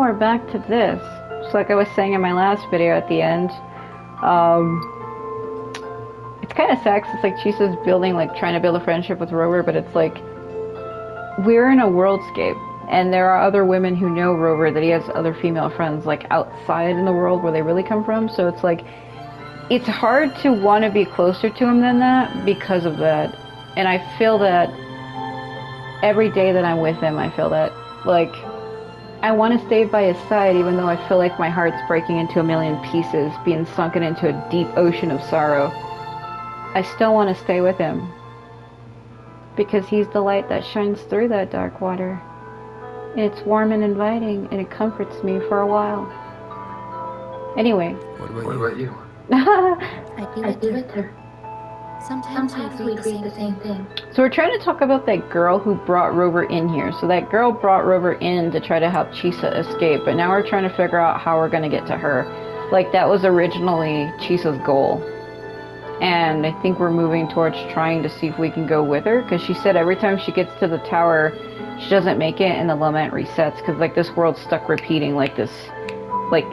we're back to this. So like I was saying in my last video at the end, um, it's kind of sad 'cause it's like Chisa's building, like trying to build a friendship with Rover, but it's like we're in a worldscape, and there are other women who know Rover that he has other female friends like outside in the world where they really come from. So it's like it's hard to want to be closer to him than that because of that. And I feel that every day that I'm with him, I feel that like I want to stay by his side, even though I feel like my heart's breaking into a million pieces, being sunken into a deep ocean of sorrow. I still want to stay with him because he's the light that shines through that dark water. And it's warm and inviting, and it comforts me for a while. Anyway. What about you? I'd be with her. Sometimes we'd read the same thing. So we're trying to talk about that girl who brought Rover in here. So that girl brought Rover in to try to help Chisa escape, but now we're trying to figure out how we're going to get to her. Like, that was originally Chisa's goal. And I think we're moving towards trying to see if we can go with her, because she said every time she gets to the tower, she doesn't make it and the lament resets, because like this world's stuck repeating like this, like,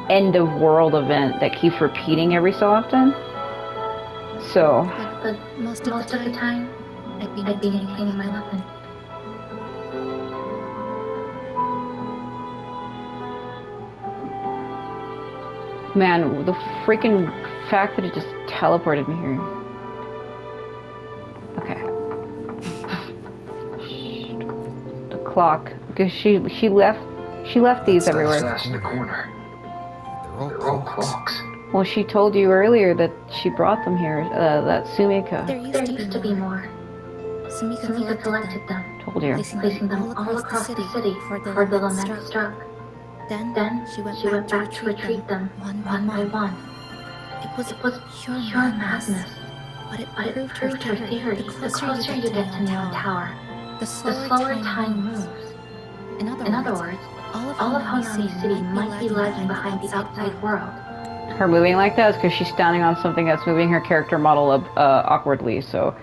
end of world event that keeps repeating every so often. So, but most of the time, I'd be maintaining my weapon. man, the freaking fact that it just teleported me here. Okay. The clock, because she left these everywhere. That's in the corner. They're all clocks. Well, she told you earlier that she brought them here, that Sumika. There used to be more. Sumika collected them. Told you. Placing them all across the city for the lament struck. Then she went back to retrieve them one by one. It was pure madness, but it proved her theory. The closer you get to Neon Tower, the slower time moves. In other words, all of Honami City might be lagging behind the outside world. Her moving like that is because she's standing on something that's moving her character model up awkwardly. So,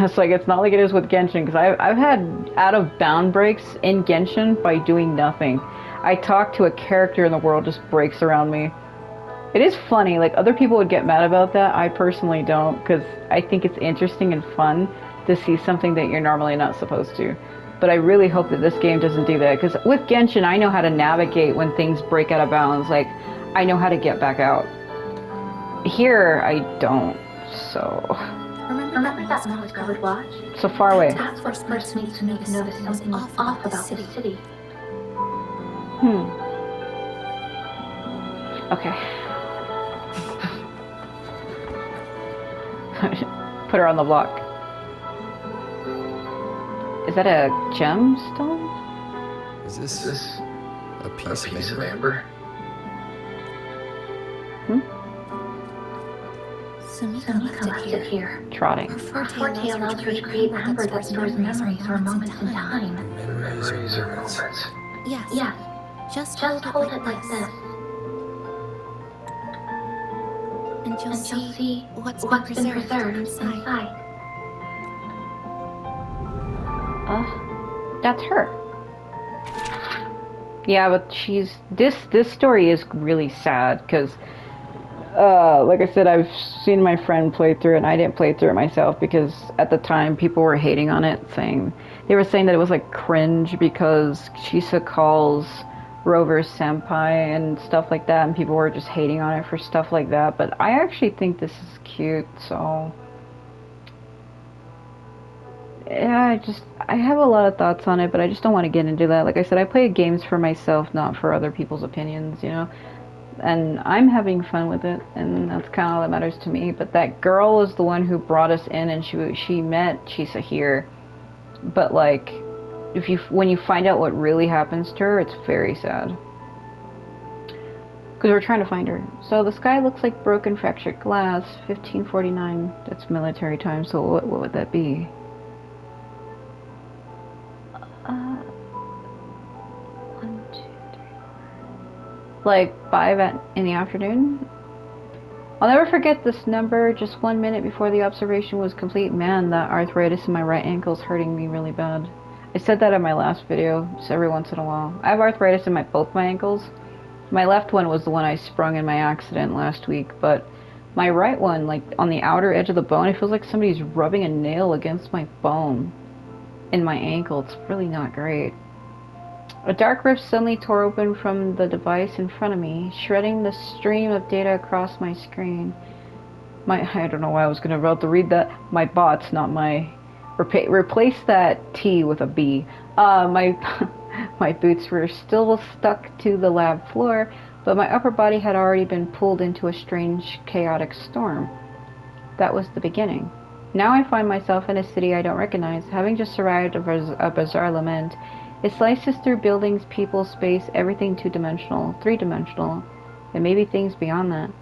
it's like it's not like it is with Genshin, because I've had out of bound breaks in Genshin by doing nothing. I talk to a character and the world just breaks around me. It is funny. Like, other people would get mad about that. I personally don't, because I think it's interesting and fun to see something that you're normally not supposed to. But I really hope that this game doesn't do that, because with Genshin, I know how to navigate when things break out of bounds. Like, I know how to get back out. Here, I don't, so... Remember that rose-colored watch? So far away. That's what first makes me notice something was off about the city. Okay. Put her on the block. Is that a gemstone? Is this a piece of amber? Sumika left it here. Trotting. Her forte allows her to create amber that stores memories or moments in time. Memories or moments. Yes. Just hold it like this. And you'll see what's been preserved inside. That's her. Yeah, but she's... This story is really sad, because... like I said, I've seen my friend play through it, and I didn't play through it myself because at the time people were hating on it, they were saying that it was like cringe because Chisa calls Rover senpai and stuff like that, and people were just hating on it for stuff like that. But I actually think this is cute, so yeah, I have a lot of thoughts on it, but I just don't want to get into that. Like I said, I play games for myself, not for other people's opinions, you know. And I'm having fun with it, and that's kind of all that matters to me. But that girl is the one who brought us in, and she met Chisa here. But like, when you find out what really happens to her, it's very sad. Because we're trying to find her. So the sky looks like broken fractured glass. 1549. That's military time. So what would that be? Like 5 in the afternoon. I'll never forget this number. Just 1 minute before the observation was complete. Man, that arthritis in my right ankle is hurting me really bad. I said that in my last video, just every once in a while. I have arthritis in both my ankles. My left one was the one I sprung in my accident last week, but my right one, like on the outer edge of the bone, it feels like somebody's rubbing a nail against my bone in my ankle. It's really not great. A dark rift suddenly tore open from the device in front of me, shredding the stream of data across my screen. I don't know why I was going to about to read that. My bots, not my... Replace that T with a B. My my boots were still stuck to the lab floor, but my upper body had already been pulled into a strange, chaotic storm. That was the beginning. Now I find myself in a city I don't recognize, having just survived a bizarre lament. It slices through buildings, people, space, everything two-dimensional, three-dimensional, and maybe things beyond that.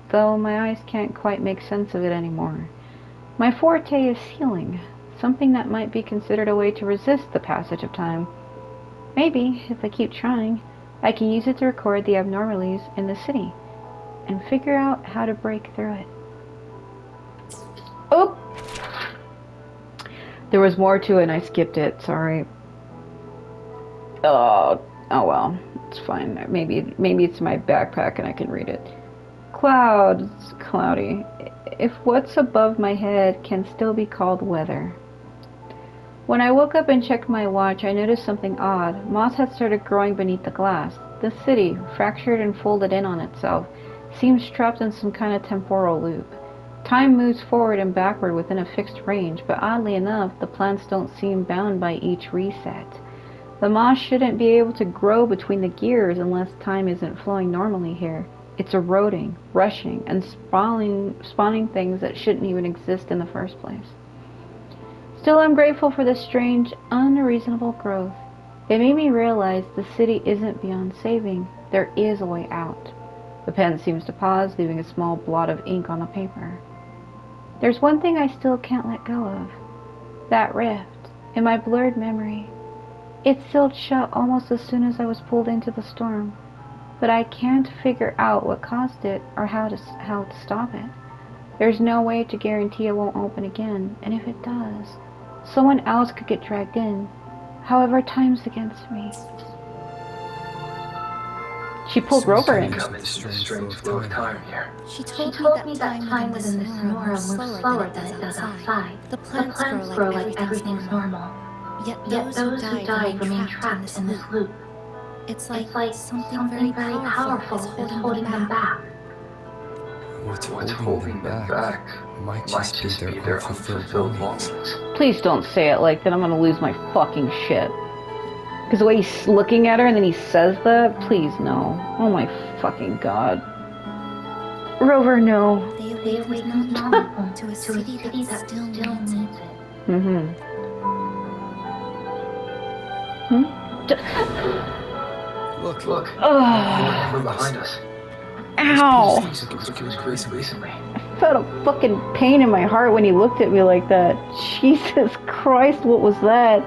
Though my eyes can't quite make sense of it anymore. My forte is healing, something that might be considered a way to resist the passage of time. Maybe, if I keep trying, I can use it to record the abnormalities in the city, and figure out how to break through it. Oh! There was more to it and I skipped it, sorry. Oh well, it's fine. Maybe it's my backpack and I can read it. Clouds, cloudy. If what's above my head can still be called weather. When I woke up and checked my watch, I noticed something odd. Moss had started growing beneath the glass. The city, fractured and folded in on itself, seems trapped in some kind of temporal loop. Time moves forward and backward within a fixed range, but oddly enough, the plants don't seem bound by each reset. The moss shouldn't be able to grow between the gears unless time isn't flowing normally here. It's eroding, rushing, and spawning things that shouldn't even exist in the first place. Still, I'm grateful for this strange, unreasonable growth. It made me realize the city isn't beyond saving. There is a way out. The pen seems to pause, leaving a small blot of ink on the paper. There's one thing I still can't let go of. That rift, in my blurred memory. It sealed shut almost as soon as I was pulled into the storm. But I can't figure out what caused it or how to stop it. There's no way to guarantee it won't open again, and if it does, someone else could get dragged in. However, time's against me. She pulled Rover in. Come into the strange flow of time here. She told me that time within the Sonora moves slower than it does outside. The plants grow like everything's normal. Yet those who die remain trapped in this loop. It's like something very powerful is holding them back. What's holding them back might just be their unfulfilled longings. Please don't say it like that. I'm gonna lose my fucking shit. Because the way he's looking at her and then he says that, please no. Oh my fucking god. Rover, no. They awaken normal to a city that still needs it. Mm-hmm. Look. Ugh. From behind us. Ow! It was recently. I felt a fucking pain in my heart when he looked at me like that. Jesus Christ, what was that?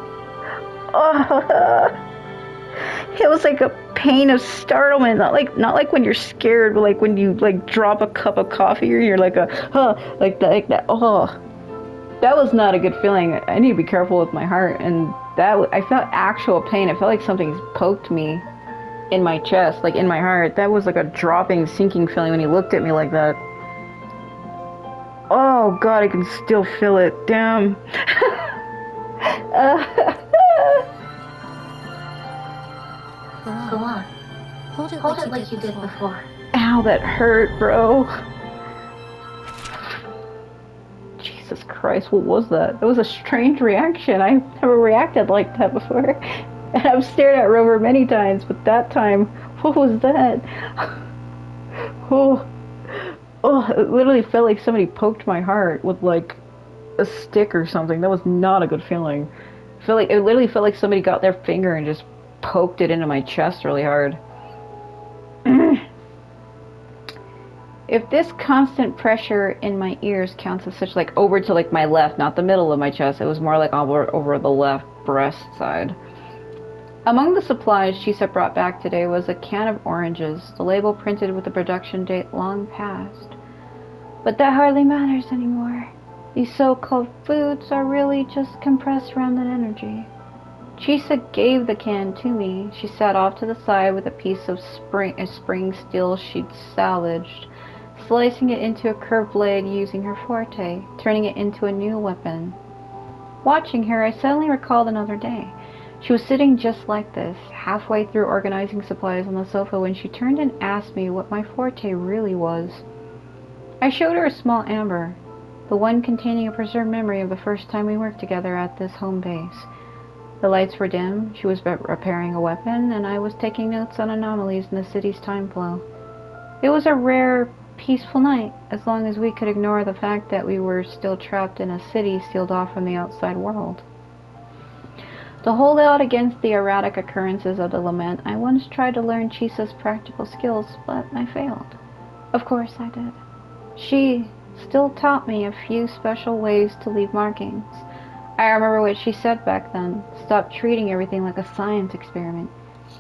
It was like a pain of startlement, not like when you're scared, but like when you like drop a cup of coffee or you're like like that. Oh, that was not a good feeling. I need to be careful with my heart, and I felt actual pain. It felt like something poked me in my chest, like in my heart. That was like a dropping, sinking feeling when he looked at me like that. Oh god, I can still feel it. Damn. Go on. Hold it like you did before. Ow, that hurt, bro. Jesus Christ, what was that? That was a strange reaction. I've never reacted like that before. And I've stared at Rover many times, but that time, what was that? Oh, it literally felt like somebody poked my heart with like a stick or something. That was not a good feeling. It literally felt like somebody got their finger and just poked it into my chest really hard. If this constant pressure in my ears counts as such, like over to like my left, not the middle of my chest, it was more like over the left breast side. Among the supplies Chisa brought back today was a can of oranges, the label printed with the production date long past. But that hardly matters anymore. These so-called foods are really just compressed remnant energy. Chisa gave the can to me. She sat off to the side with a piece of spring steel she'd salvaged, slicing it into a curved blade using her forte, turning it into a new weapon. Watching her, I suddenly recalled another day. She was sitting just like this, halfway through organizing supplies on the sofa when she turned and asked me what my forte really was. I showed her a small amber, the one containing a preserved memory of the first time we worked together at this home base. The lights were dim, she was repairing a weapon, and I was taking notes on anomalies in the city's time flow. It was a rare, peaceful night, as long as we could ignore the fact that we were still trapped in a city sealed off from the outside world. To hold out against the erratic occurrences of the lament, I once tried to learn Chisa's practical skills, but I failed. Of course I did. She still taught me a few special ways to leave markings. I remember what she said back then. Stop treating everything like a science experiment.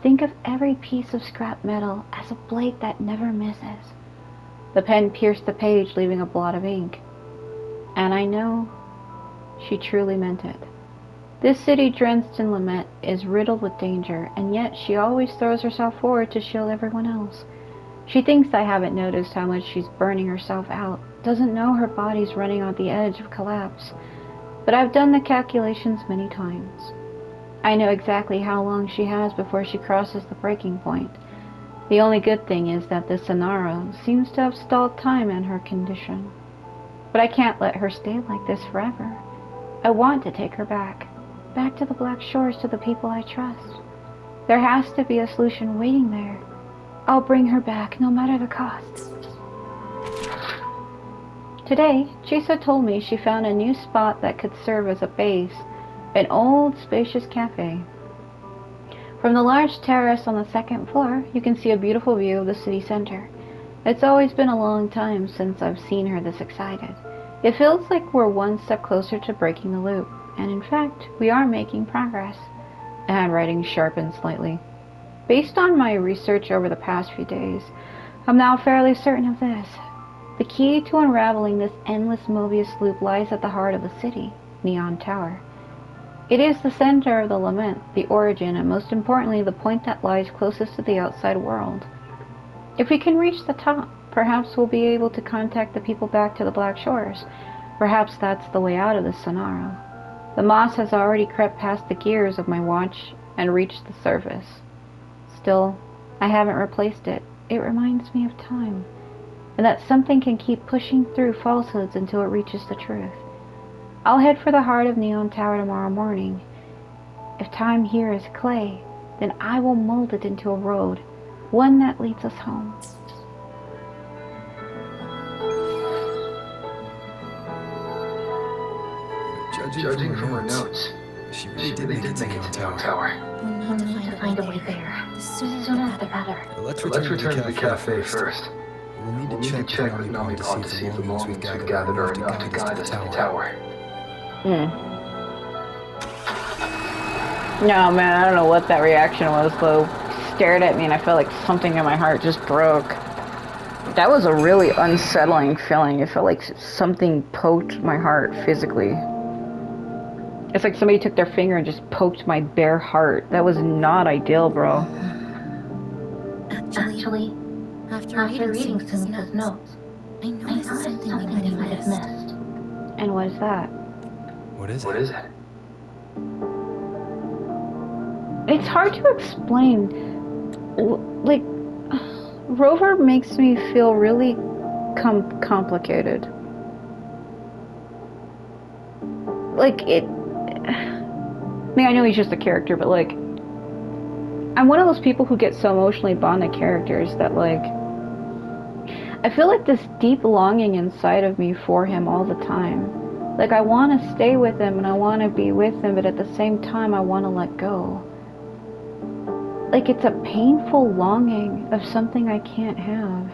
Think of every piece of scrap metal as a blade that never misses. The pen pierced the page, leaving a blot of ink. And I know she truly meant it. This city drenched in lament is riddled with danger, and yet she always throws herself forward to shield everyone else. She thinks I haven't noticed how much she's burning herself out, doesn't know her body's running on the edge of collapse. But I've done the calculations many times. I know exactly how long she has before she crosses the breaking point. The only good thing is that this Sonaro seems to have stalled time in her condition. But I can't let her stay like this forever. I want to take her back to the Black Shores, to the people I trust. There has to be a solution waiting there. I'll bring her back, no matter the cost. Today, Chisa told me she found a new spot that could serve as a base, an old, spacious cafe. From the large terrace on the second floor, you can see a beautiful view of the city center. It's always been a long time since I've seen her this excited. It feels like we're one step closer to breaking the loop, and in fact, we are making progress. The handwriting sharpened slightly. Based on my research over the past few days, I'm now fairly certain of this. The key to unraveling this endless Mobius loop lies at the heart of the city, Neon Tower. It is the center of the lament, the origin, and most importantly, the point that lies closest to the outside world. If we can reach the top, perhaps we'll be able to contact the people back to the Black Shores. Perhaps that's the way out of this Sonaro. The moss has already crept past the gears of my watch and reached the surface. Still, I haven't replaced it. It reminds me of time, and that something can keep pushing through falsehoods until it reaches the truth. I'll head for the heart of Neon Tower tomorrow morning. If time here is clay, then I will mold it into a road, one that leads us home. Judging from her notes, she really did make it to Neon Tower. We'll need to find a way there. The sooner the better. Let's return to the cafe first. We'll need to check with Nomipod to see if the belongings we've gathered are enough to guide us to the tower. No, man, I don't know what that reaction was, though. He stared at me and I felt like something in my heart just broke. That was a really unsettling feeling. It felt like something poked my heart physically. It's like somebody took their finger and just poked my bare heart. That was not ideal, bro. Actually, after reading Sumika's notes, I noticed something we might have missed. And what is that? What is it? It's hard to explain. Like, Rover makes me feel really complicated. Like, I mean, I know he's just a character, but like, I'm one of those people who get so emotionally bonded to characters that like, I feel like this deep longing inside of me for him all the time. Like, I want to stay with him and I want to be with him, but at the same time I want to let go. Like, it's a painful longing of something I can't have.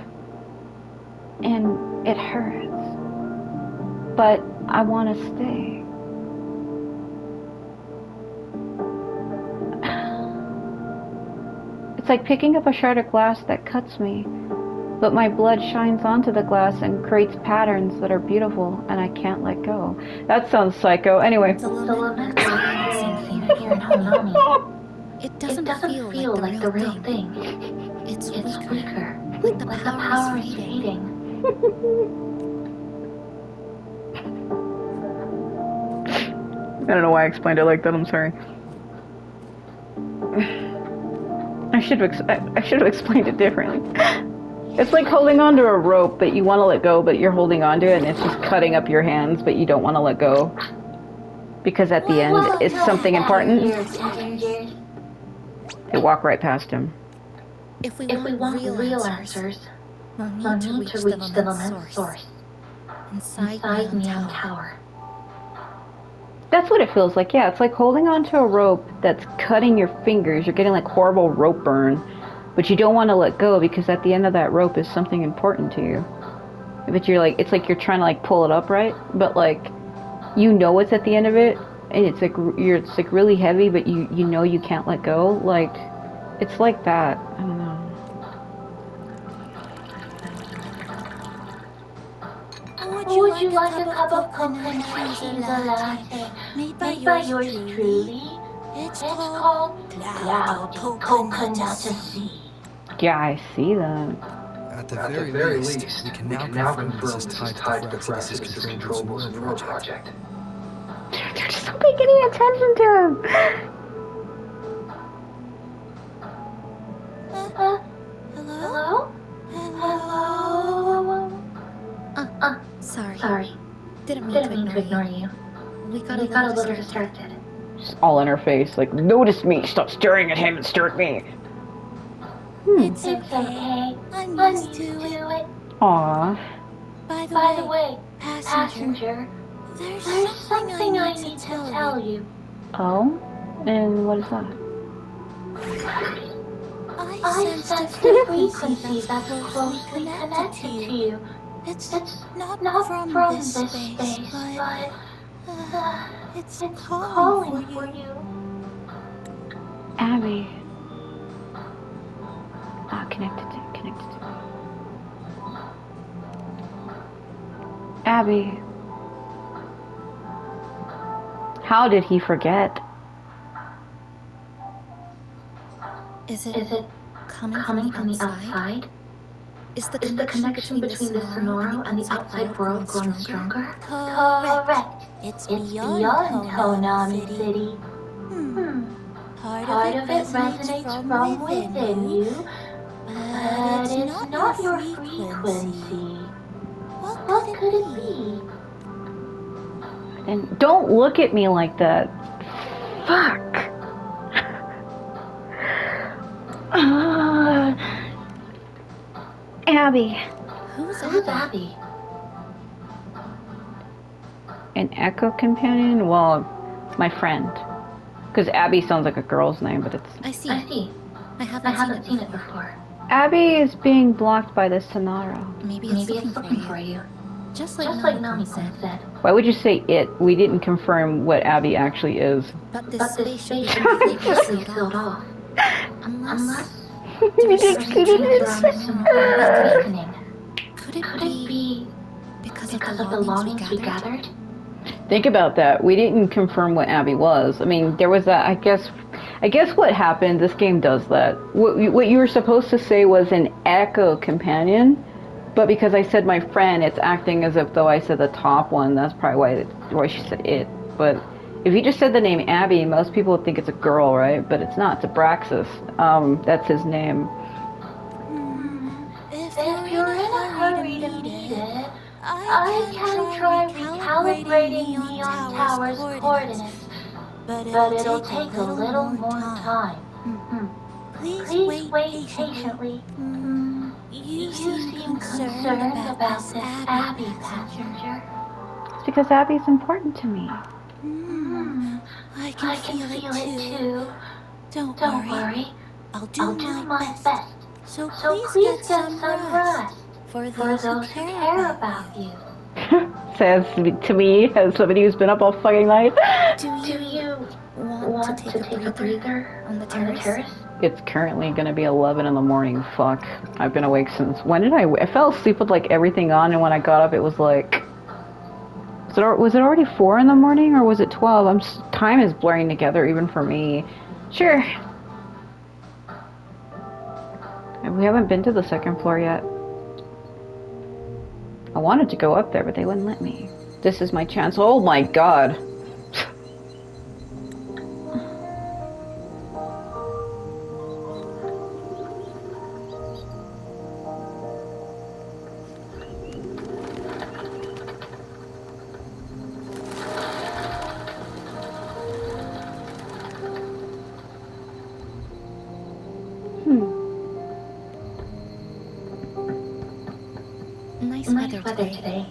And it hurts. But I want to stay. It's like picking up a shard of glass that cuts me, but my blood shines onto the glass and creates patterns that are beautiful, and I can't let go. That sounds psycho. Anyway. The lament experiencing here in Honami. It doesn't feel like the real thing. It's weaker, like the power is fading. I don't know why I explained it like that, I'm sorry. I should have explained it differently. It's like holding onto a rope that you want to let go, but you're holding onto it and it's just cutting up your hands, but you don't want to let go. Because at the end, it's something important. They walk right past him. If we want real answers, we'll need to reach the lament source. Inside Neon Tower. That's what it feels like, yeah. It's like holding onto a rope that's cutting your fingers. You're getting like horrible rope burn, but you don't want to let go because at the end of that rope is something important to you. But you're like, it's like you're trying to like pull it up, right? But like, you know what's at the end of it, and it's like it's like really heavy, but you know you can't let go. Like, it's like that. I don't know. Would you like a cup of coconut cheese latte made by yours truly? It's called Cloudy Coconut Seed. Yeah, I see that. At the very least, we can now confirm this is tied to the Thrasicus Controllable's neural project. They're just not paying any attention to him. Hello? Sorry. Didn't mean to ignore you. We got a little distracted. Just all in her face, like, notice me, stop staring at him and stare at me. It's okay. I'm used to it. Aww. By the way, passenger, there's something I need to tell you. Oh? And what is that? I sensed a frequency that's closely connected to you. It's not from this space, but it's calling for you. Abby. Connected to. Abby. How did he forget? Is it coming from the outside? Is the connection between the Sonoro and the outside world growing stronger? Correct. It's beyond Honami City. Part of it resonates from within you, but it's not your frequency. What could it be? And don't look at me like that. Fuck. Abby. Who's Abby? An echo companion? Well, my friend. Because Abby sounds like a girl's name, but it's... I see. I haven't seen it before. Abby is being blocked by the Sonaro. Maybe it's looking for you. Just like Nami said. Why would you say it? We didn't confirm what Abby actually is. But this space should be completely sealed off. Unless You just didn't say. Could it be because of the belongings we gathered? Think about that. We didn't confirm what Abby was. I mean, there was that. I guess what happened. This game does that. What you were supposed to say was an echo companion, but because I said my friend, it's acting as if though I said the top one. That's probably why she said it. But if you just said the name Abby, most people would think it's a girl, right? But it's not. It's Abraxas. That's his name. If you're in a hurry to meet it, I can try recalibrating Neon Tower's coordinates, but it'll take a little more time. Please wait patiently. You seem concerned about this Abby passenger. It's because Abby's important to me. I can feel it too. Don't worry. I'll do my best. So please get some rest for those who care about you. Says to me, as somebody who's been up all fucking night. Do you want to take a breather on the terrace? It's currently gonna be 11 in the morning. Fuck. I've been awake since... When did I fell asleep with like everything on, and when I got up it was like Was it already 4 in the morning or was it 12? Time is blurring together even for me. Sure. We haven't been to the second floor yet. I wanted to go up there, but they wouldn't let me. This is my chance. Oh my god. Nice weather today.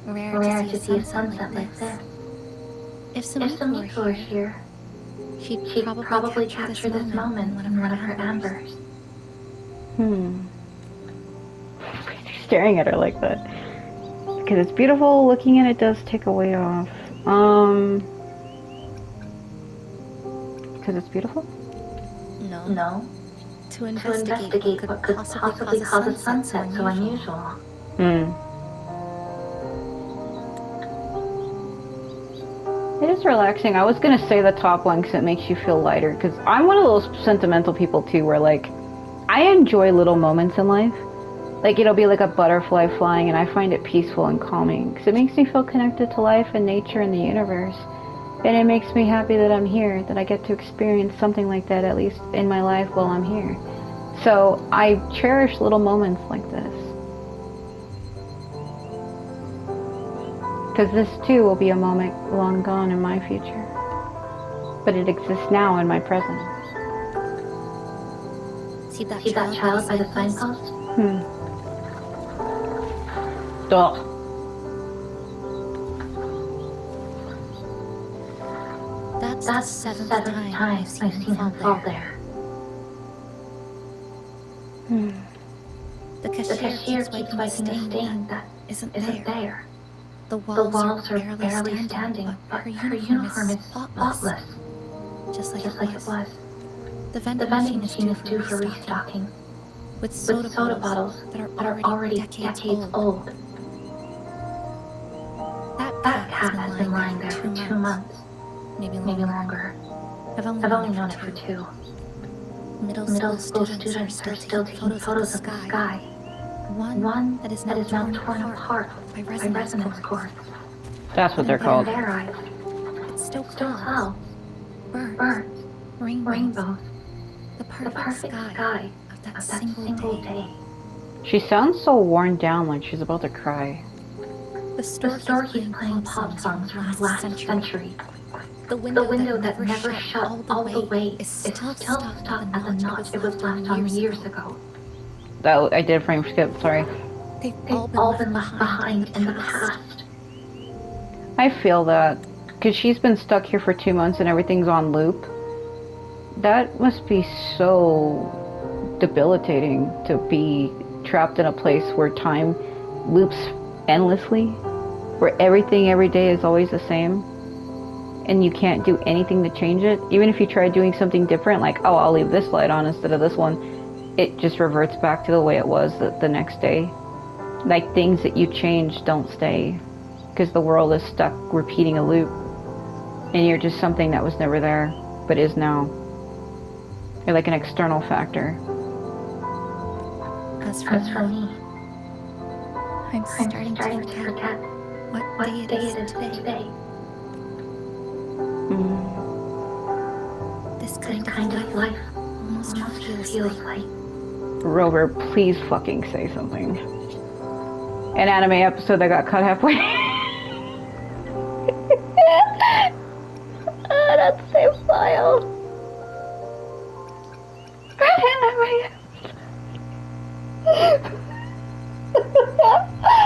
Rare to see a sunset like this. If Sumika were here, she'd probably capture this moment in one of her ambers. Staring at her like that. Because it's beautiful, looking at it does take a way off. Because it's beautiful? No. To investigate what could possibly cause a sunset so unusual. It is relaxing. I was gonna say the top one because it makes you feel lighter. Because I'm one of those sentimental people too, where like, I enjoy little moments in life. Like it'll be like a butterfly flying, and I find it peaceful and calming because it makes me feel connected to life and nature and the universe. And it makes me happy that I'm here, that I get to experience something like that at least in my life while I'm here. So I cherish little moments like this. Because this too will be a moment long gone in my future. But it exists now in my present. See that child by the signpost? Duh. That's the seventh time I've seen him fall there. The cashier keeps wiping a stain that isn't there. The walls are barely standing, but her uniform is spotless. Just like it was. The vending machine is due for restocking. With soda bottles that are already decades old. That cat has been lying there for 2 months. Maybe longer. I've only known it for 2. Middle school students are still taking photos of the sky. One that is now torn apart by resonance cords. That's what they're called. In their eyes, it's still clouds, birds, rainbows. The perfect sky of that single day. She sounds so worn down, like she's about to cry. The store keeps playing pop songs from last century. The window that never shut all the way is still stuck at the notch it was left on years ago. That I did frame skip, sorry. They've all been left behind in the past. I feel that. Because she's been stuck here for 2 months and everything's on loop. That must be so debilitating to be trapped in a place where time loops endlessly. Where everything every day is always the same. And you can't do anything to change it. Even if you try doing something different, like, oh, I'll leave this light on instead of this one, it just reverts back to the way it was the next day. Like, things that you change don't stay. Because the world is stuck repeating a loop. And you're just something that was never there, but is now. You're like an external factor. As for me, I'm starting to forget what day it is today. This kind of life almost feels like... Rover, please fucking say something. An anime episode that got cut halfway. That's save file.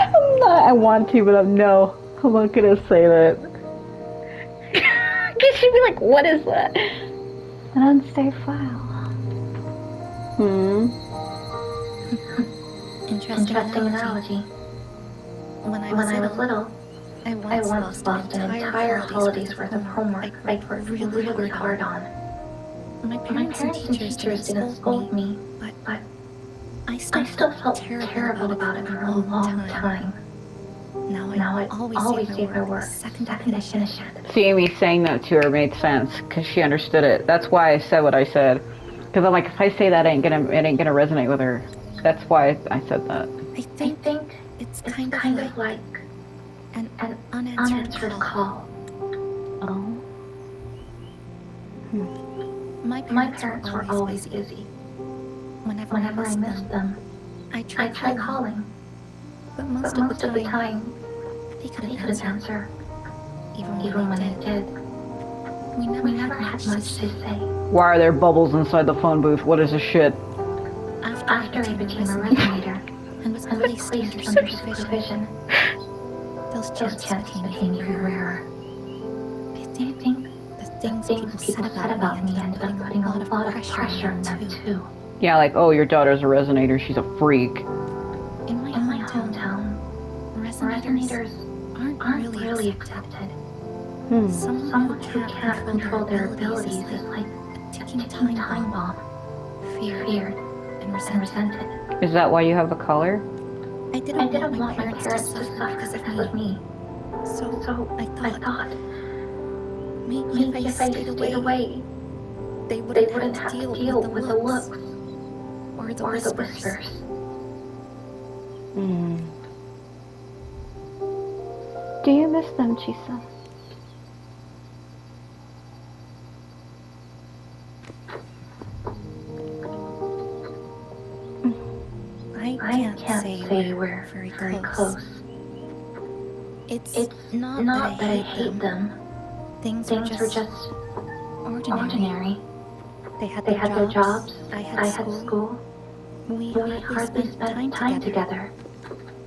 I'm not, I want to, but I'm not gonna say that. She'd be like, what is that? An unsafe file. Interesting analogy. When I was little, I once lost an entire holiday's worth of homework I worked really hard on. My parents and teachers didn't scold me, but I still felt terrible about it for a long time. Now I'd always say my work the second I finish it. See, me saying that to her made sense because she understood it. That's why I said what I said. Because I'm like, if I say that, it ain't gonna resonate with her. That's why I said that. I think it's kind of like an unanswered call. Oh. My parents were always busy. Whenever I missed them, I tried calling. But most of the time, they couldn't answer. Even when they did. We never had much to say. Why are there bubbles inside the phone booth? What is this shit? After I became a resonator and was placed under supervision, those chants became even rarer. I think the things people said about me ended up putting a lot of pressure on them too. Yeah, like, oh, your daughter's a resonator. She's a freak. In my hometown, resonators aren't really accepted. Someone who can't control their abilities is like a ticking time bomb. Feared and resented. Is that why you have the collar? I didn't want my parents to suffer because of me. So I thought maybe if I stayed away, they wouldn't have to deal with the looks or the whispers. Do you miss them, Chisa? I can't say we're very close. It's not that I hate them. Things were just ordinary. They had their jobs. I had school. We hardly spent time together.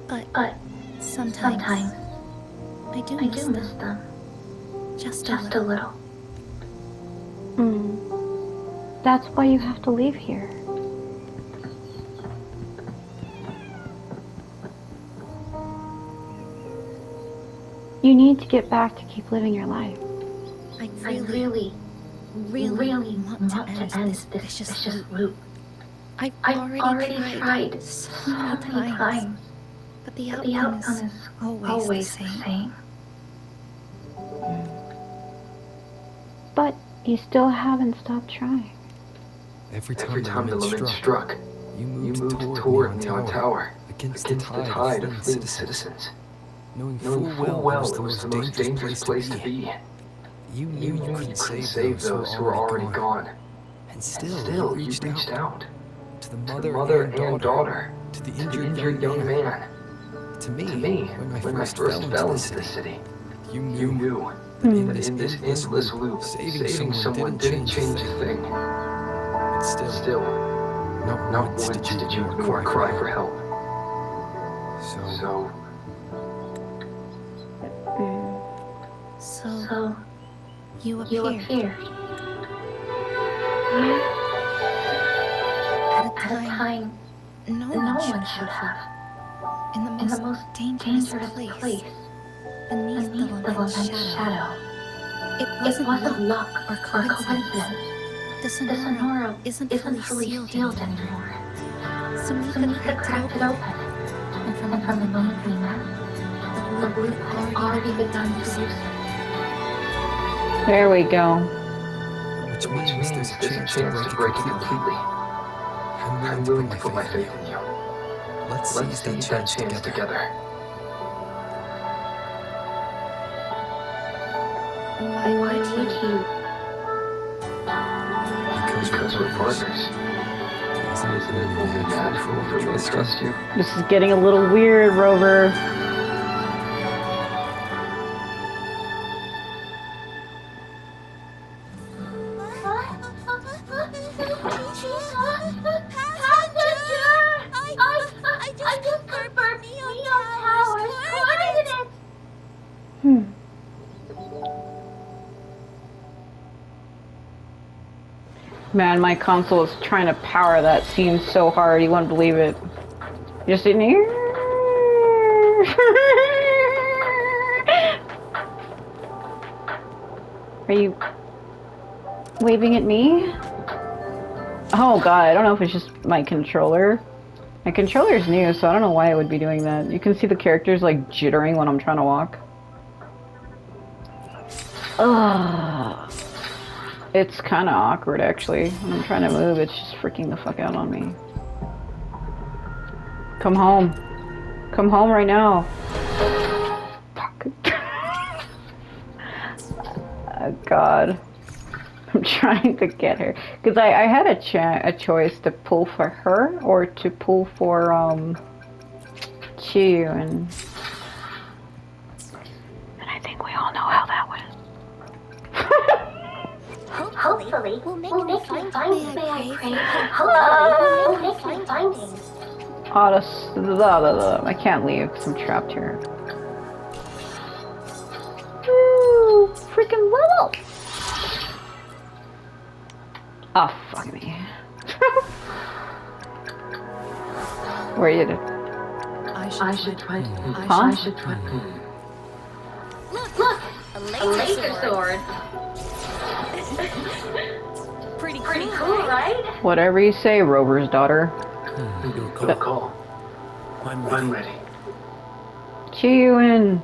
But sometimes I do miss them. Just a little. That's why you have to leave here. You need to get back to keep living your life. I really want to end this vicious loop. I've already tried so many times, but the outcome is always the same. But you still haven't stopped trying. Every time the limit struck, you moved toward Neon Tower, against the tide of fleeing citizens. Knowing full well it was the most dangerous place to be. You knew you couldn't save those who were already gone. And still, you reached out. To the mother and daughter. To the injured young man. To me, when I first fell into the city, you knew that in this endless loop, saving someone didn't change a thing. But still, not once did you ignore a cry for help. So you appeared. At a time no one should have. In the most dangerous place. Beneath the lament's shadow. It wasn't luck or coincidence. The Sonora isn't fully sealed anymore. Sumika cracked it open. And from the moment we met, the blue had already begun to loosen. There we go. Which means there's a chance to break it completely. I'm willing to put my faith in you. Let's seize that chance together. Why would you? Because we're partners. Isn't it only natural for me to trust you? This is getting a little weird, Rover. Man, my console is trying to power that scene so hard, you wouldn't believe it. You're sitting here. Are you waving at me? Oh god, I don't know if it's just my controller. My controller's new, so I don't know why it would be doing that. You can see the characters like jittering when I'm trying to walk. Ugh. It's kind of awkward actually. When I'm trying to move, it's just freaking the fuck out on me. Come home. Come home right now. Fuck. Oh, God. I'm trying to get her. Because I had a choice to pull for her or to pull for, Chu, and I think we all know how that went. Hopefully, we'll make him find things. May I pray? Ah! We'll make him find things. I can't leave because I'm trapped here. Woo! Freaking level! Oh, fuck me. Where you did? I should try. Huh? I should try. Look! A laser sword. Pretty cool, right? Whatever you say, Rover's daughter. Good call. I'm ready. Chiyun.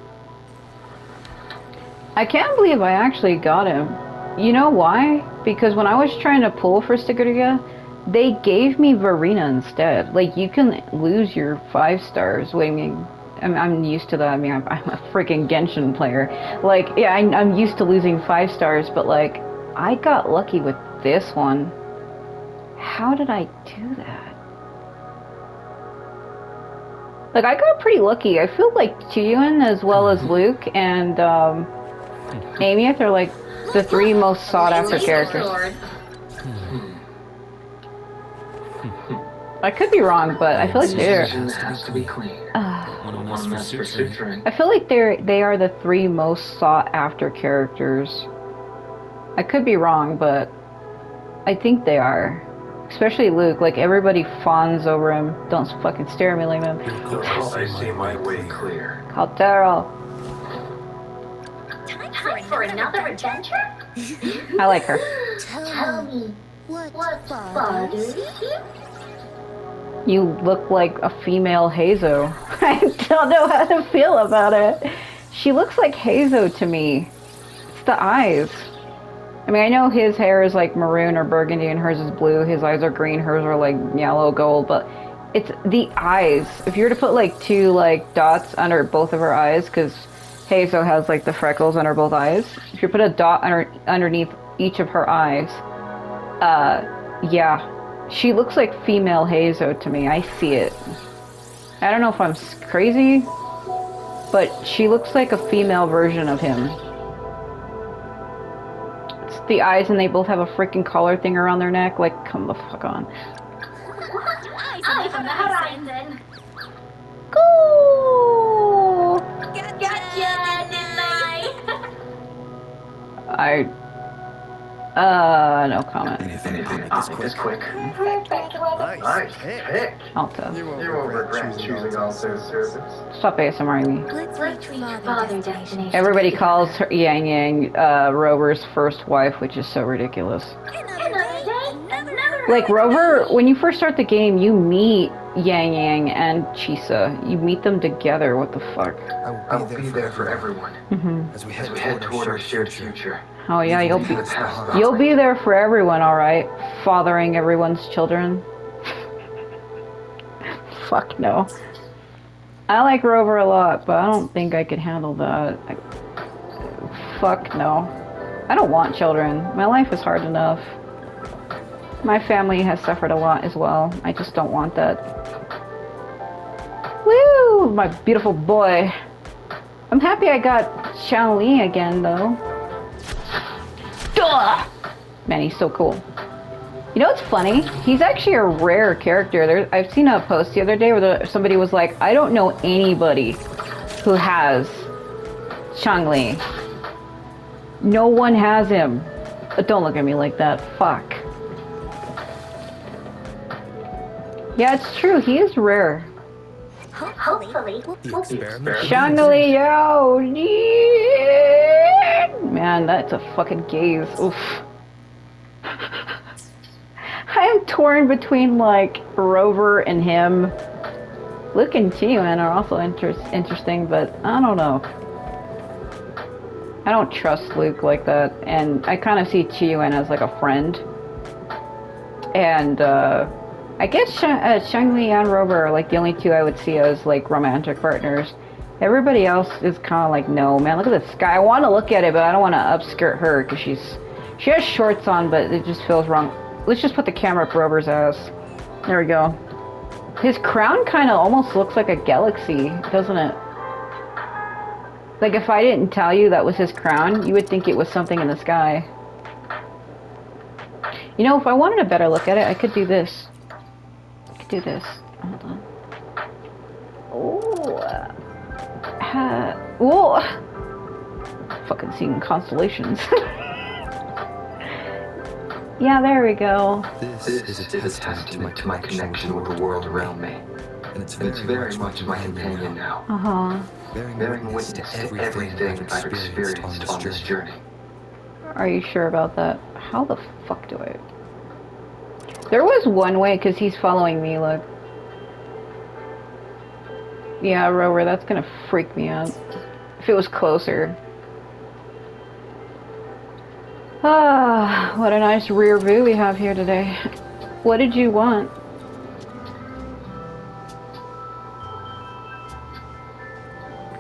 I can't believe I actually got him. You know why? Because when I was trying to pull for Sigurga, they gave me Varina instead. Like, you can lose your 5 stars. Wait, I mean, I'm used to that. I mean, I'm a freaking Genshin player. Like, yeah, I'm used to losing 5 stars, but like, I got lucky with this one. How did I do that? Like, I got pretty lucky. I feel like Chiyun as well as Luke and Amieth are like the 3 most sought after characters. I could be wrong, but I feel like they're. Has to be clean. One must for suturing. I feel like they are the 3 most sought after characters. I could be wrong, but I think they are. Especially Luke, like everybody fawns over him. Don't fucking stare at me like that. I see my way clear. Caltero. Time for another adventure? I like her. Tell me, what bothers you? You look like a female Hazo. I don't know how to feel about it. She looks like Hazo to me. It's the eyes. I mean, I know his hair is like maroon or burgundy and hers is blue. His eyes are green, hers are like yellow, gold, but it's the eyes. If you were to put like 2 like dots under both of her eyes, because Hazo has like the freckles under both eyes. If you put a dot underneath each of her eyes, yeah. She looks like female Hazo to me. I see it. I don't know if I'm crazy, but she looks like a female version of him. It's the eyes, and they both have a freaking collar thing around their neck. Like, come the fuck on. Eyes on the horizon. Cool! Gotcha, didn't I? No comment. Anything This quick. Nice. Pick. Alta. You won't regret choosing Alta's service. Stop ASMRing me. Let's reach father destination. Everybody calls her Yang Yang Rover's first wife, which is so ridiculous. Like, Rover, when you first start the game, you meet Yang Yang and Chisa. You meet them together. What the fuck? I will be there for everyone As we as we head toward our shared future. Oh yeah, you'll be The past there for everyone, all right. Fathering everyone's children. Fuck no. I like Rover a lot, but I don't think I could handle that. Fuck no. I don't want children. My life is hard enough. My family has suffered a lot as well. I just don't want that. Woo! My beautiful boy. I'm happy I got Xiao Li again, though. Duh! Man, he's so cool. You know what's funny? He's actually a rare character. I've seen a post the other day where somebody was like, I don't know anybody who has Changli. No one has him. But don't look at me like that. Fuck. Yeah, it's true. He is rare. Hopefully, Changli, yo! Yeah. Man, that's a fucking gaze. Oof. I am torn between like Rover and him. Luke and Tiyuan are also interesting, but I don't know. I don't trust Luke like that, and I kind of see Tiyuan as like a friend. And I guess Shangli and Rover are like the only two I would see as like romantic partners. Everybody else is kind of like, no, man, look at the sky. I want to look at it, but I don't want to upskirt her because she has shorts on, but it just feels wrong. Let's just put the camera up Rover's ass. There we go. His crown kind of almost looks like a galaxy, doesn't it? Like if I didn't tell you that was his crown, you would think it was something in the sky. You know, if I wanted a better look at it, I could do this. I could do this. Hold on. Oh. Whoa. Fucking seeing constellations. Yeah, there we go. This is a testament to my connection with the world around me. And it's very much my companion now. Uh-huh. Bearing witness to everything I've experienced on this journey. Are you sure about that? How the fuck do I... There was one way, because he's following me, look. Yeah, Rover, that's gonna freak me out. If it was closer. Ah, what a nice rear view we have here today. What did you want?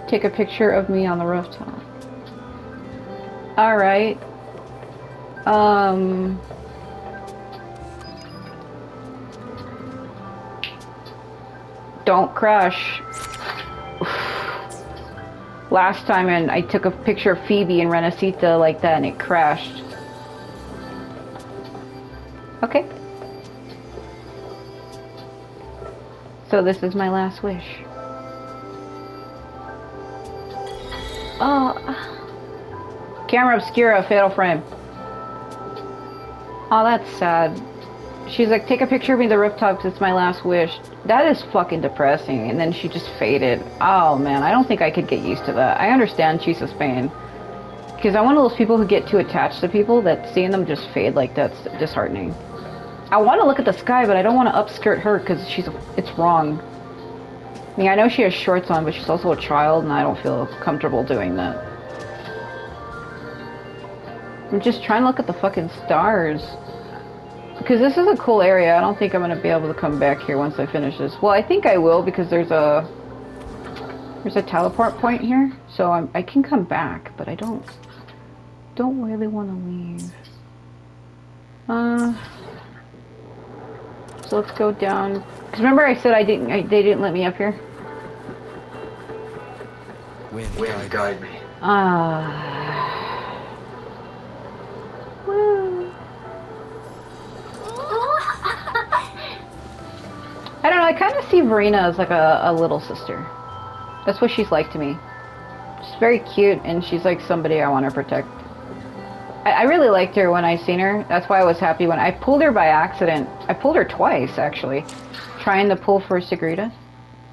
Take a picture of me on the rooftop. Alright. Don't crash. Last time and I took a picture of Phoebe and Renacita like that and it crashed. Okay. So this is my last wish. Oh. Camera obscura, fatal frame. Oh, that's sad. She's like, take a picture of me at the rooftop because it's my last wish. That is fucking depressing. And then she just faded. Oh man, I don't think I could get used to that. I understand Chisa's pain. Because I'm one of those people who get too attached to people that seeing them just fade like that's disheartening. I want to look at the sky, but I don't want to upskirt her because it's wrong. I mean, I know she has shorts on, but she's also a child, and I don't feel comfortable doing that. I'm just trying to look at the fucking stars. Because this is a cool area. I don't think I'm going to be able to come back here once I finish this. Well, I think I will because there's a teleport point here. So I can come back, but I don't really want to leave. So let's go down. Because remember I said they didn't let me up here? Wind guide me. Woo. I don't know, I kind of see Verena as like a little sister. That's what she's like to me. She's very cute, and she's like somebody I want to protect. I really liked her when I seen her. That's why I was happy when I pulled her by accident. I pulled her twice, actually. Trying to pull for Sigrita.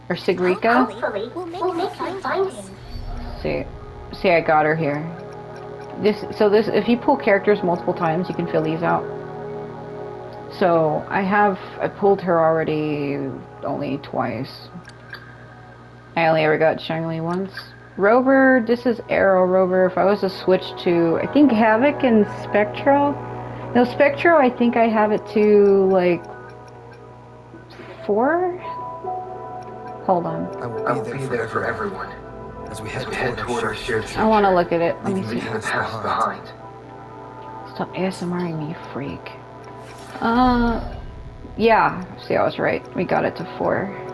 Or Sigrika. Hopefully, we'll make you find him. See, I got her here. If you pull characters multiple times, you can fill these out. So, I pulled her already only twice. I only ever got Shangli once. Rover, this is Arrow Rover. If I was to switch to, I think Havoc and Spectro. No, Spectro, I think I have it to, like, 4? Hold on. I will be there for everyone. As we head toward our shared future. I want to look at it. Let me see. Leaving the past behind. Stop ASMRing me, freak. Yeah. See, I was right. We got it to 4.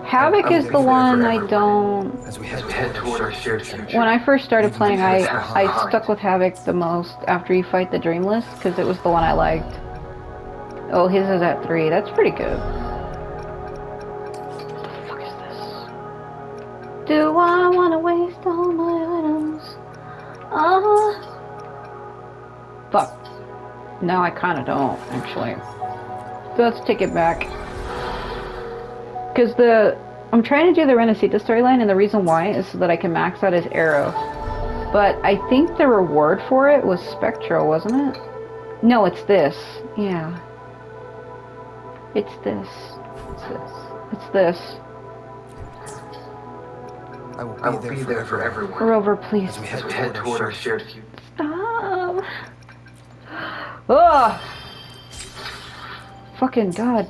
Havoc is the one I don't... As we head toward our shared future. When I first started playing, I stuck with Havoc the most after you fight the Dreamless, because it was the one I liked. Oh, his is at 3. That's pretty good. What the fuck is this? Do I want to waste all my items? Fuck. No, I kind of don't, actually. So let's take it back. Because I'm trying to do the Renacita storyline, and the reason why is so that I can max out his arrow. But I think the reward for it was Spectro, wasn't it? No, it's this. Yeah. It's this. It's this. It's this. I will I will be there for everyone. Rover, please. as we As we head toward our shared future. Stop. Ugh. Fucking God.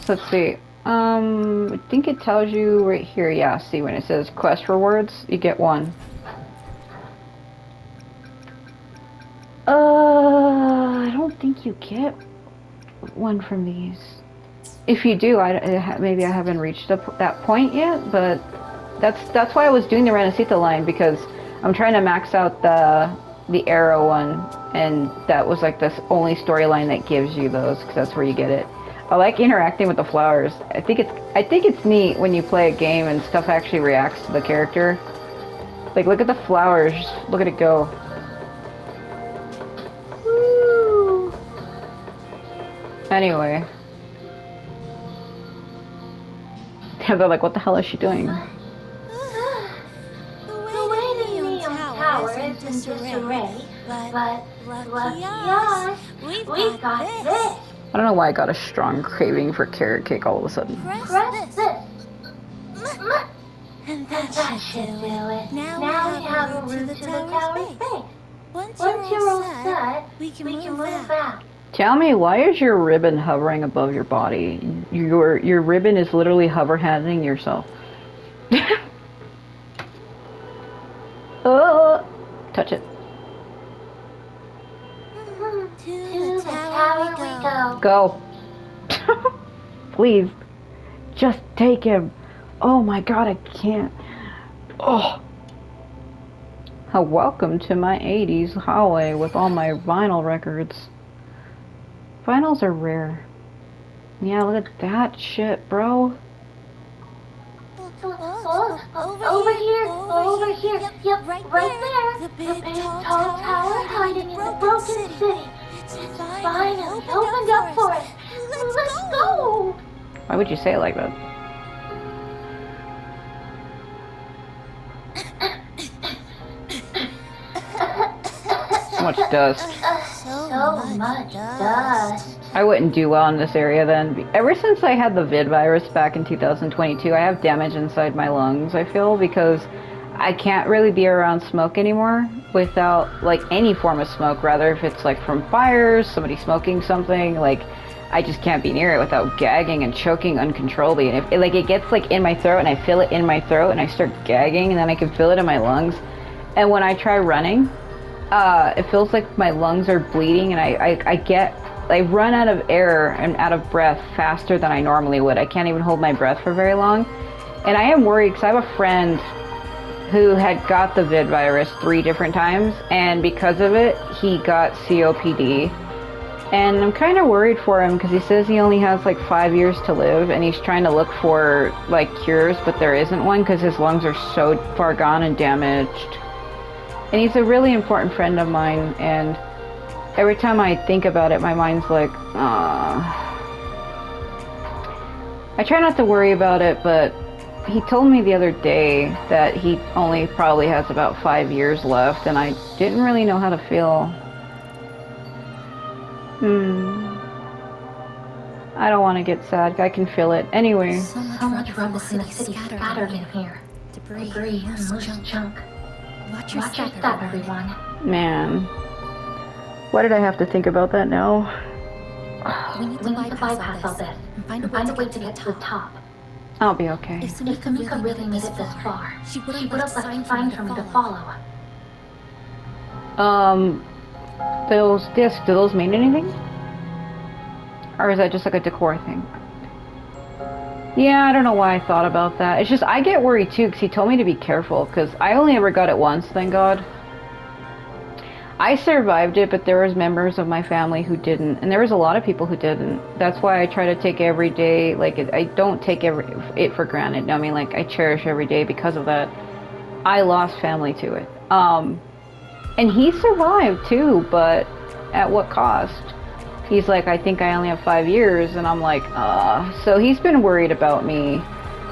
Let's see. I think it tells you right here. Yeah, see when it says quest rewards, you get one. I don't think you get one from these. If you do, maybe I haven't reached that point yet, but that's why I was doing the Renacita line, because I'm trying to max out the arrow one, and that was like the only storyline that gives you those, because that's where you get it. I like interacting with the flowers. I think it's neat when you play a game and stuff actually reacts to the character. Like, look at the flowers. Look at it go. Woo. Anyway. They're like, what the hell is she doing? The way the Neon Tower is in disarray, but lucky us, we've got this. I don't know why I got a strong craving for carrot cake all of a sudden. Press this. And that should do it. Now we have a route to the tower's base. Once you're all set, we can move out. Tell me, why is your ribbon hovering above your body? Your ribbon is literally hover-handing yourself. Oh, touch it. To the tower we go. Go. Please. Just take him. Oh my God, I can't. Oh. Welcome to my 80s hallway with all my vinyl records. Vinyls are rare. Yeah, look at that shit, bro. Over here. Yep, right there. The big tall tower hiding in the broken city. It's finally opened up for us. Let's go. Why would you say it like that? So much dust. So much dust. I wouldn't do well in this area then. Ever since I had the vid virus back in 2022, I have damage inside my lungs, I feel, because I can't really be around smoke anymore without, like, any form of smoke, rather if it's, like, from fires, somebody smoking something, like, I just can't be near it without gagging and choking uncontrollably. And if it gets, like, in my throat, and I feel it in my throat, and I start gagging, and then I can feel it in my lungs. And when I try running, it feels like my lungs are bleeding, and I run out of air and out of breath faster than I normally would. I can't even hold my breath for very long. And I am worried because I have a friend who had got the vid virus 3 different times, and because of it, he got COPD. And I'm kind of worried for him because he says he only has like 5 years to live, and he's trying to look for like cures, but there isn't one because his lungs are so far gone and damaged. And he's a really important friend of mine, and every time I think about it, my mind's like, I try not to worry about it, but he told me the other day that he only probably has about 5 years left, and I didn't really know how to feel. I don't want to get sad. I can feel it. Anyway. So much rubble from the city scattered in here. Debris and loose junk. Watch your step, everyone. Man. Why did I have to think about that now? We need to bypass all this and find a way to get to the top. I'll be okay. If Sumika really made it this far, she would have left signs for me to follow. Those discs, do those mean anything? Or is that just like a decor thing? Yeah, I don't know why I thought about that. It's just, I get worried too, because he told me to be careful, because I only ever got it once, thank God. I survived it, but there was members of my family who didn't, and there was a lot of people who didn't. That's why I try to take every day, like, I don't take it for granted. I mean, like, I cherish every day because of that. I lost family to it. And he survived too, but at what cost? He's like, I think I only have 5 years, and I'm like, So he's been worried about me.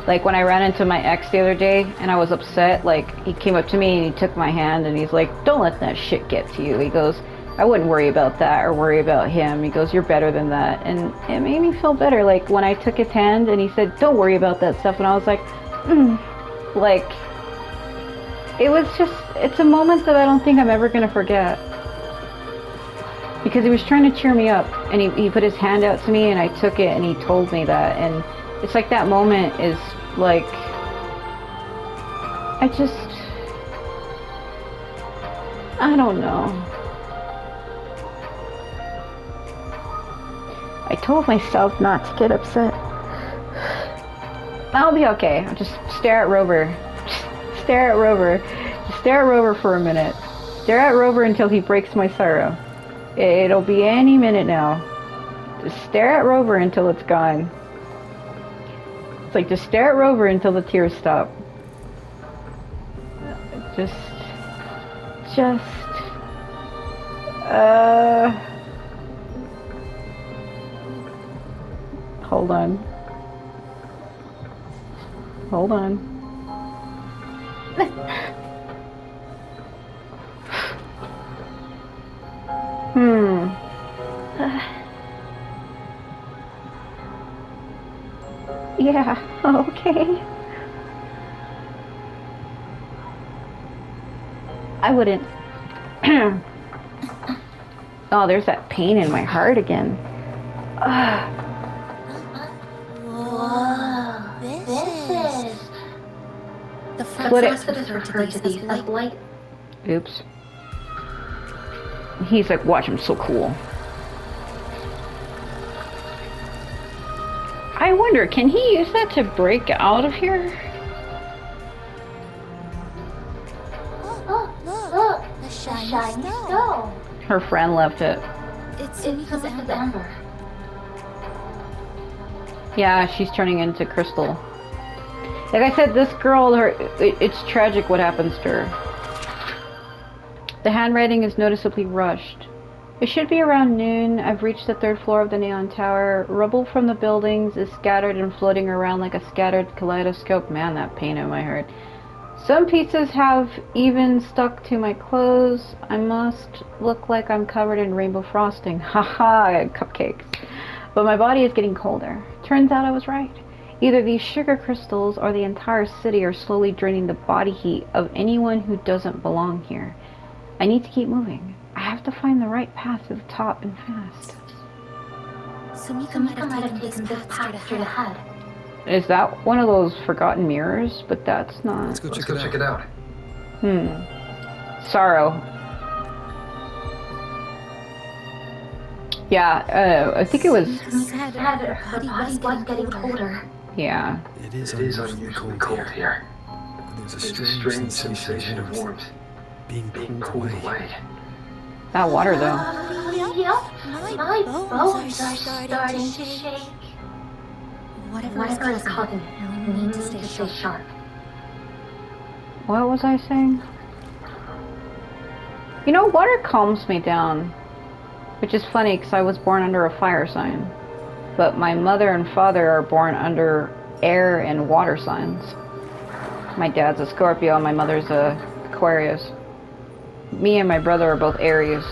Like, when I ran into my ex the other day, and I was upset, like, he came up to me and he took my hand, and he's like, don't let that shit get to you. He goes, I wouldn't worry about that or worry about him. He goes, you're better than that. And it made me feel better. Like when I took his hand and he said, don't worry about that stuff. And I was like, like, it was just, it's a moment that I don't think I'm ever going to forget. Because he was trying to cheer me up, and he put his hand out to me, and I took it, and he told me that, and it's like that moment is like, I don't know. I told myself not to get upset. I'll be okay. I'll just stare at Rover. Just stare at Rover. Just stare at Rover for a minute. Stare at Rover until he breaks my sorrow. It'll be any minute now. Just stare at Rover until it's gone. It's like just stare at Rover until the tears stop. Just hold on. Hold on. Yeah, okay. I wouldn't. Oh, there's that pain in my heart again. Whoa, this is... The Split it. Francis referred to these as light. Oops. He's like, watch him, so cool. I wonder, can he use that to break out of here? Oh, look, The a shiny shiny stone. stone. Her friend left it. It's It's Sumika's Sumika's amber. amber. Yeah, she's turning into crystal. Like I said, this girl, it's tragic what happens to her. The handwriting is noticeably rushed. It should be around noon. I've reached the 3rd floor of the Neon Tower. Rubble from the buildings is scattered and floating around like a scattered kaleidoscope. Man, that pain in my heart. Some pieces have even stuck to my clothes. I must look like I'm covered in rainbow frosting. Haha, cupcakes. But my body is getting colder. Turns out I was right. Either these sugar crystals or the entire city are slowly draining the body heat of anyone who doesn't belong here. I need to keep moving. I have to find the right path to the top and fast. Sumika Sumika might have taken this path straight ahead. Is that one of those forgotten mirrors? But that's not. Let's go Let's check go it check out. it out. Sorrow. Yeah, I think it was. Sumika said her body was getting colder. Yeah. It is It is unusually unusually cold cold here. here. There's a There's a strange strange sensation of warmth being being pulled pulled away. away. That water, though. Yep, My my bones bones are are starting to starting to shake. shake. Whatever is causing it, we need to stay sharp. What was I saying? You know, water calms me down. Which is funny, because I was born under a fire sign. But my mother and father are born under air and water signs. My dad's a Scorpio, and my mother's a Aquarius. Me and my brother are both Aries.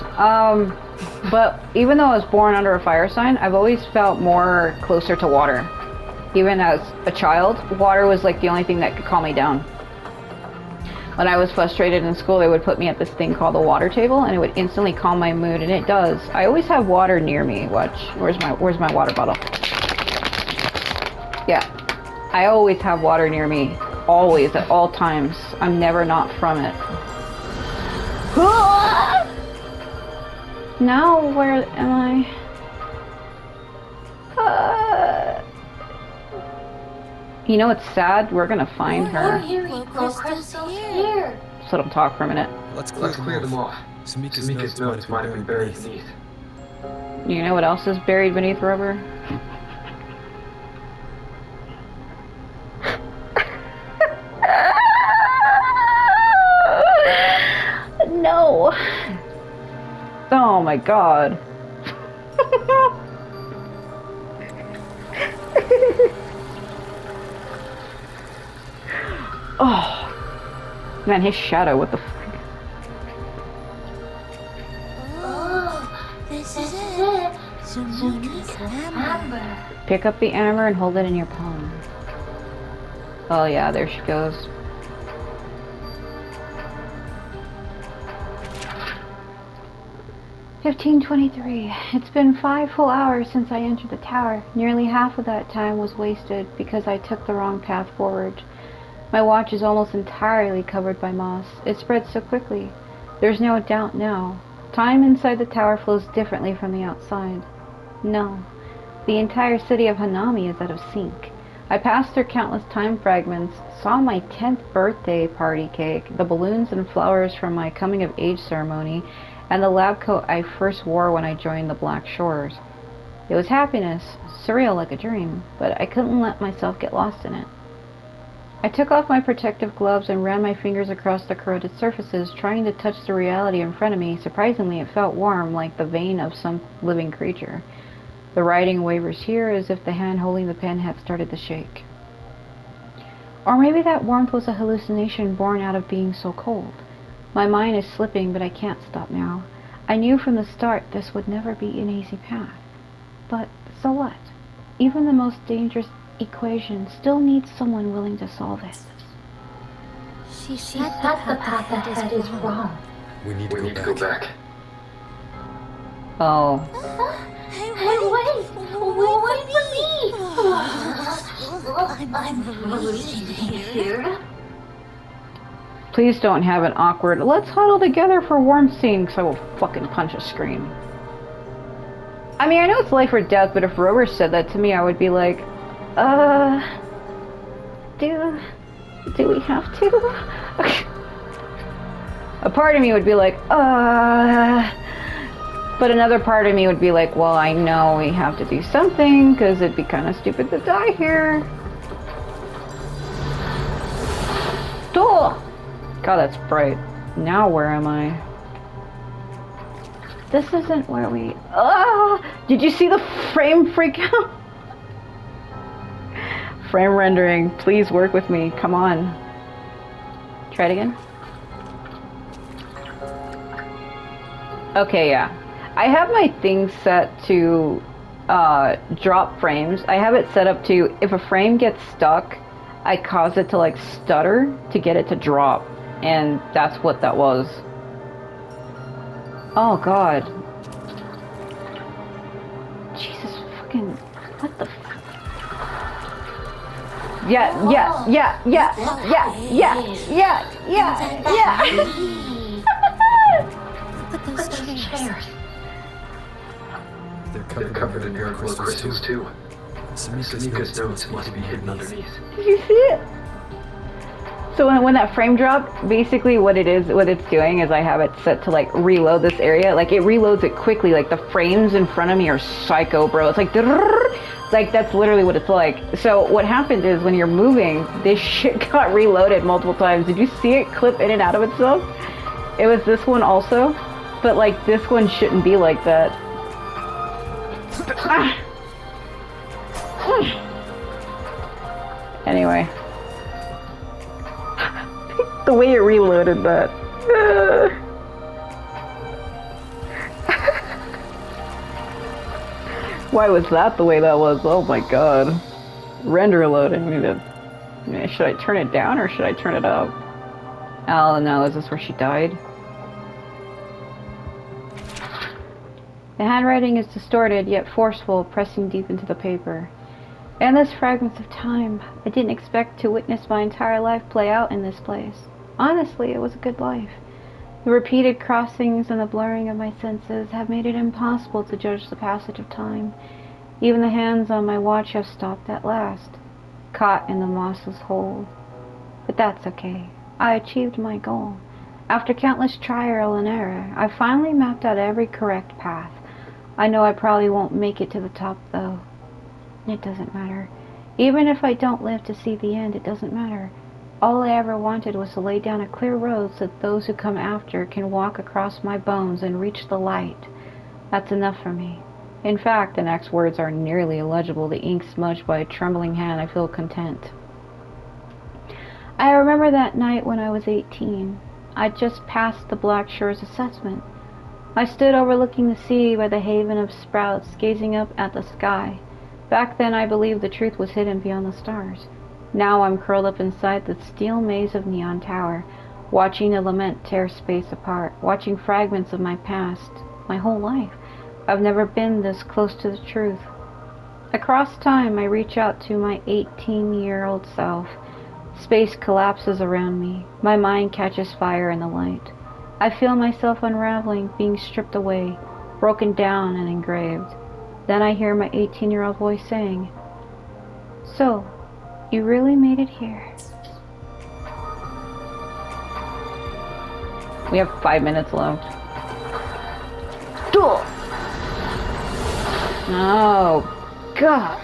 But even though I was born under a fire sign, I've always felt more closer to water. Even as a child, water was like the only thing that could calm me down. When I was frustrated in school, they would put me at this thing called the water table, and it would instantly calm my mood, and it does. I always have water near me. Watch, where's my water bottle? Yeah, I always have water near me. Always, at all times. I'm never not from it. Now, where am I? You know, it's sad. We're gonna find We're her. hearing glow crystals here. So let them talk for a minute. Let's Let's clear them off. Sumika's Sumika's notes might have been buried beneath. You know what else is buried beneath rubber? No. Oh my god. Oh. Man, his shadow, what the fuck? Oh, Sumika's hammer. Pick up the hammer and hold it in your palm. Oh yeah, there she goes. "15:23. It's been 5 full hours since I entered the tower. Nearly half of that time was wasted because I took the wrong path forward. My watch is almost entirely covered by moss. It spreads so quickly. There's no doubt now. Time inside the tower flows differently from the outside. No. The entire city of Hanami is out of sync. I passed through countless time fragments, saw my 10th birthday party cake, the balloons and flowers from my coming of age ceremony, and the lab coat I first wore when I joined the Black Shores. It was happiness, surreal like a dream, but I couldn't let myself get lost in it. I took off my protective gloves and ran my fingers across the corroded surfaces, trying to touch the reality in front of me. Surprisingly, it felt warm, like the vein of some living creature. The writing wavers here as if the hand holding the pen had started to shake. Or maybe that warmth was a hallucination born out of being so cold. My mind is slipping, but I can't stop now. I knew from the start this would never be an easy path. But so what? Even the most dangerous equation still needs someone willing to solve it. She said the path ahead is wrong. We need to We go need to go back. back. Oh. Hey, Hey, wait for me! I'm freezing here. Please don't have an awkward, let's huddle together for warmth scene, because I will fucking punch a screen. I mean, I know it's life or death, but if Rover said that to me, I would be like, do we have to? A part of me would be like, but another part of me would be like, well, I know we have to do something, because it'd be kind of stupid to die here. Oh! God, that's bright. Now where am I? This isn't where we... Did you see the frame freak out? Frame rendering, please work with me. Come on. Try it again. Okay, yeah. I have my thing set to drop frames. I have it set up to, if a frame gets stuck, I cause it to like stutter to get it to drop. And that's what that was. Oh god. Jesus fucking... What the fuck? Yeah. Look at those chairs. They're covered in air crystals too. Sumika's notes must be hidden underneath. Did you see it? So when that frame dropped, basically what it's doing is I have it set to like reload this area. Like it reloads it quickly. Like the frames in front of me are psycho, bro. It's like, that's literally what it's like. So what happened is when you're moving, this shit got reloaded multiple times. Did you see it clip in and out of itself? It was this one also, but like this one shouldn't be like that. Anyway. The way it reloaded that. Why was that the way that was? Oh my god. Render loading. Should I turn it down or should I turn it up? Oh no, is this where she died? The handwriting is distorted yet forceful, pressing deep into the paper. Endless fragments of time. I didn't expect to witness my entire life play out in this place. Honestly, it was a good life. The repeated crossings and the blurring of my senses have made it impossible to judge the passage of time. Even the hands on my watch have stopped at last, caught in the mossless hole. But that's okay. I achieved my goal. After countless trial and error, I finally mapped out every correct path. I know I probably won't make it to the top, though. It doesn't matter. Even if I don't live to see the end, it doesn't matter. All I ever wanted was to lay down a clear road so that those who come after can walk across my bones and reach the light. That's enough for me. In fact, the next words are nearly illegible, the ink smudged by a trembling hand. I feel content. I remember that night when I was 18. I'd just passed the Black Shores assessment. I stood overlooking the sea by the haven of sprouts, gazing up at the sky. Back then I believed the truth was hidden beyond the stars. Now I'm curled up inside the steel maze of Neon Tower, watching the lament tear space apart, watching fragments of my past, my whole life. I've never been this close to the truth. Across time, I reach out to my 18-year-old self. Space collapses around me. My mind catches fire in the light. I feel myself unraveling, being stripped away, broken down and engraved. Then I hear my 18-year-old voice saying, "So, you really made it here." We have 5 minutes left. Duel! Oh, God.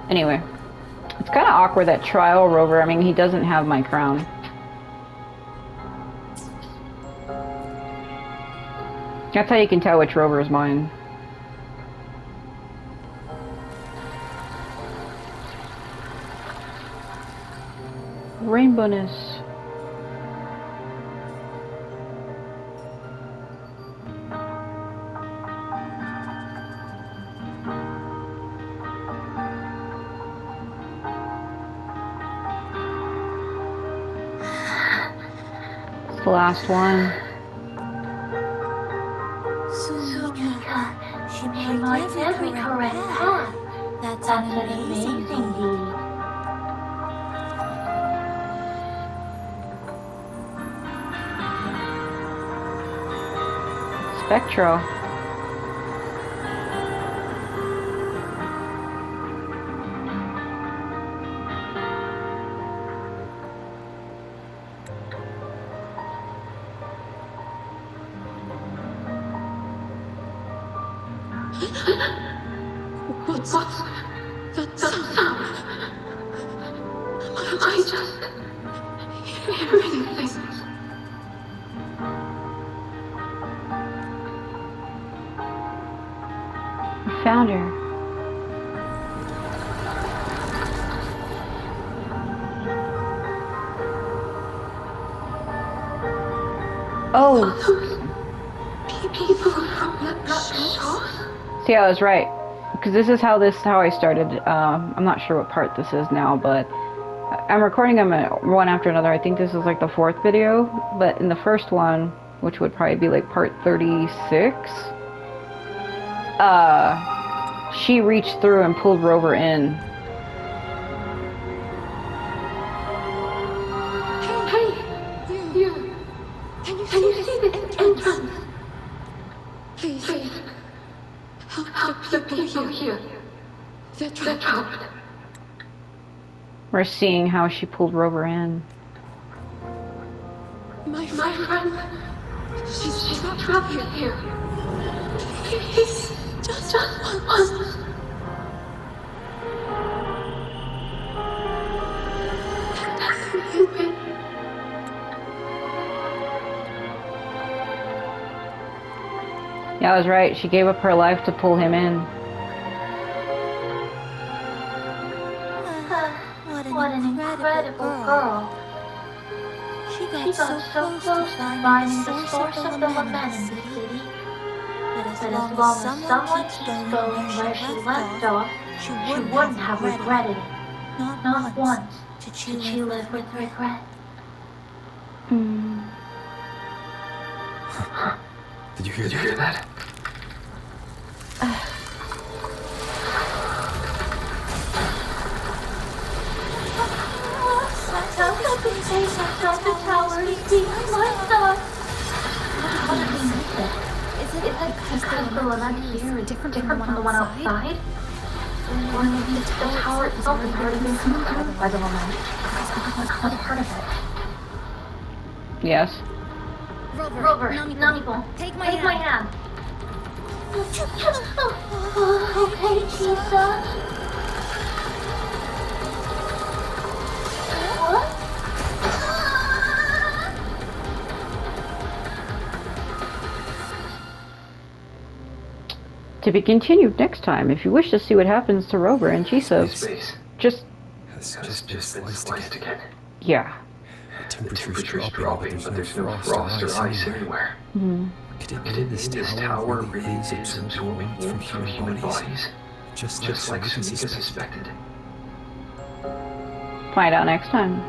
Anyway, it's kind of awkward that trial Rover, I mean, he doesn't have my crown. That's how you can tell which Rover is mine. Rainbowness. It's the last one. Sumika, she marked every correct path. That's an amazing deed. Spectral. What's that sound? Am I just hearing things? I found her. Oh! People from that shop? See, I was right. Because this is how I started. I'm not sure what part this is now, but I'm recording them one after another. I think this is like the 4th video, but in the first one, which would probably be like part 36, she reached through and pulled Rover in. Hey, you. Can you see this entrance? Please. Help the people here. They're trapped. We're seeing how she pulled Rover in. My friend. She's not trapped here. Please. Just once. Yeah, I was right. She gave up her life to pull him in. What an incredible girl. She got so close to finding the source of the lament in the city. But as long as someone keeps going where she left off, she wouldn't have regretted it. Not once did she live with regret. Did you hear that? The tower is being lighted up. How did we miss it? Is it because the lament here is different from the one outside? Or maybe the tower itself has already been conquered by the lament. It's not part of it. Yes. Rover, Namiko, take my hand. Okay, Chisa. What? To be continued next time. If you wish to see what happens to Rover and Chisa, Just, has just been sliced again. yeah. The temperature's dropping, but there's no frost or ice anywhere. Could it mean this tower really is absorbing warmth from human bodies? Just like Sumika suspected. Find out next time.